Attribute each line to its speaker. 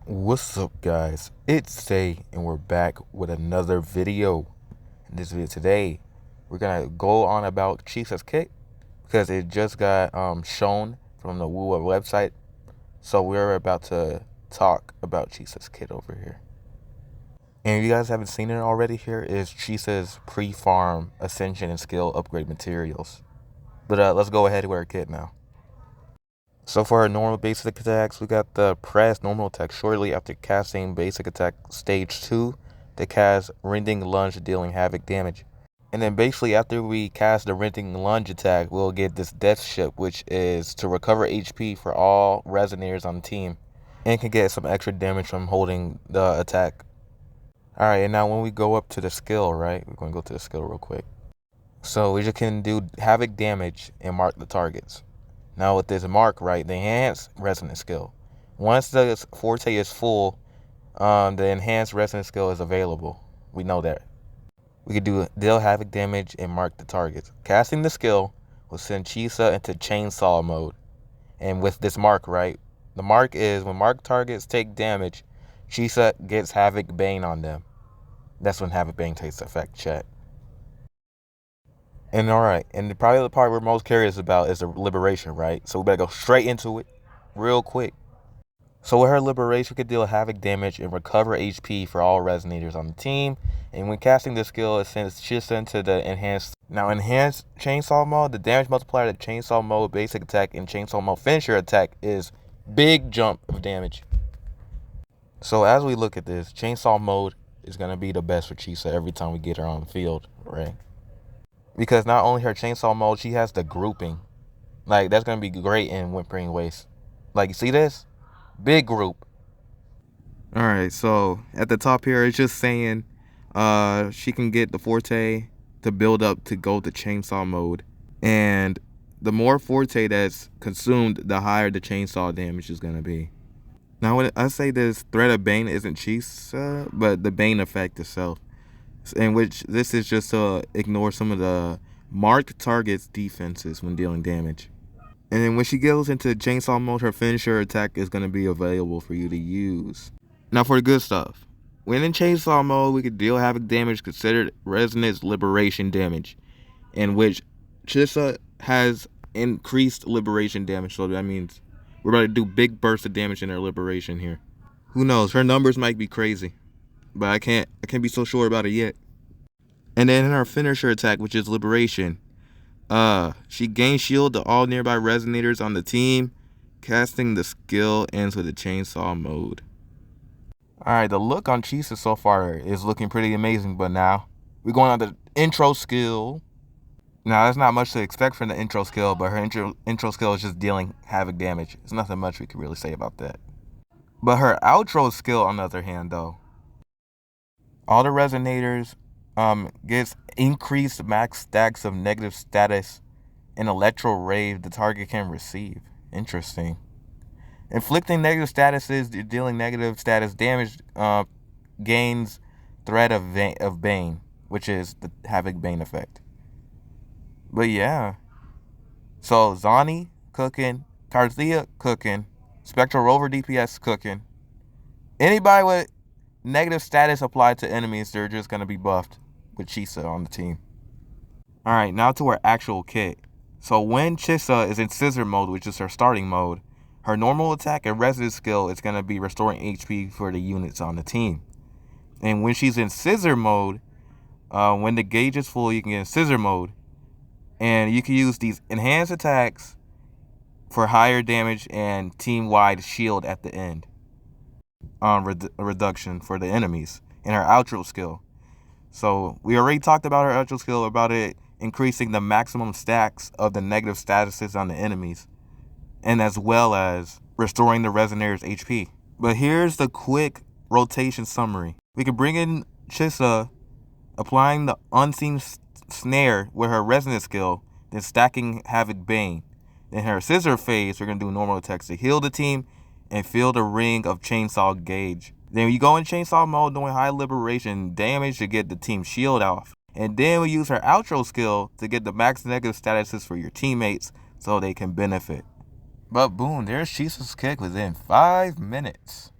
Speaker 1: What's up, guys? It's Say, and we're back with another video. In this video today, we're gonna go on about Chisa's kit because it just got shown from the Woo website. So we're about to talk about Chisa's kit over here. And if you guys haven't seen it already, here is Chisa's pre-farm ascension and skill upgrade materials. But let's go ahead with our kit now. So for our normal basic attacks, we got the press normal attack shortly after casting basic attack stage 2 to cast rending lunge dealing havoc damage. And then basically after we cast the rending lunge attack, we'll get this death ship, which is to recover HP for all resonators on the team and can get some extra damage from holding the attack. Alright, and now when we go up to the skill, right, we're going to go to the skill real quick. So we just can do havoc damage and mark the targets. Now with this mark, right, the enhanced resonance skill. Once the forte is full, the enhanced resonance skill is available. We know that. We could do deal havoc damage and mark the targets. Casting the skill will send Chisa into chainsaw mode. And with this mark, right, the mark is when marked targets take damage, Chisa gets havoc bane on them. That's when havoc bane takes effect, chat. And alright, and probably the part we're most curious about is the liberation, right? So we better go straight into it real quick. So with her liberation, we could deal havoc damage and recover HP for all resonators on the team. And when casting this skill, it sends Chisa into the enhanced. Now enhanced chainsaw mode, the damage multiplier to chainsaw mode basic attack and chainsaw mode finisher attack is big jump of damage. So as we look at this, chainsaw mode is going to be the best for Chisa every time we get her on the field, right? Because not only her chainsaw mode, she has the grouping. Like, that's going to be great in Whimpering Waste. Like, you see this? Big group. Alright, so at the top here, it's just saying she can get the forte to build up to go to chainsaw mode. And the more forte that's consumed, the higher the chainsaw damage is going to be. Now, when I say this, Threat of Bane isn't Chisa, but the Bane effect itself. In which this is just to ignore some of the marked targets defenses when dealing damage. And then when she goes into chainsaw mode, her finisher attack is going to be available for you to use. Now for the good stuff. When in chainsaw mode, we could deal havoc damage considered resonance liberation damage, in which Chisa has increased liberation damage, so that means we're about to do big bursts of damage in her liberation here. Who knows, her numbers might be crazy, but I can't be so sure about it yet. And then in her finisher attack, which is liberation, she gains shield to all nearby resonators on the team. Casting the skill ends with a chainsaw mode. Alright, the look on Chisa so far is looking pretty amazing, but now we're going on the intro skill. Now, there's not much to expect from the intro skill, but her intro skill is just dealing havoc damage. There's nothing much we can really say about that. But her outro skill, on the other hand, though, all the resonators gets increased max stacks of negative status and electro rave the target can receive. Interesting. Inflicting negative statuses, dealing negative status damage gains threat of bane, which is the havoc bane effect. But yeah. So Zani cooking, Tarzia cooking, Spectral Rover DPS cooking. Anybody with negative status applied to enemies, they're just going to be buffed with Chisa on the team. Alright, now to her actual kit. So when Chisa is in scissor mode, which is her starting mode, her normal attack and resonance skill is going to be restoring HP for the units on the team. And when she's in scissor mode, when the gauge is full, you can get in scissor mode. And you can use these enhanced attacks for higher damage and team-wide shield at the end. Reduction for the enemies in her outro skill. So we already talked about her outro skill, about it increasing the maximum stacks of the negative statuses on the enemies, and as well as restoring the resonator's HP. But here's the quick rotation summary. We can bring in Chisa, applying the unseen snare with her resonance skill, then stacking havoc bane. Then her scissor phase, we're going to do normal attacks to heal the team and fill the ring of chainsaw gauge. Then you go in chainsaw mode doing high liberation damage to get the team shield off. And then we use her outro skill to get the max negative statuses for your teammates so they can benefit. But boom, there's Chisa's kick within 5 minutes.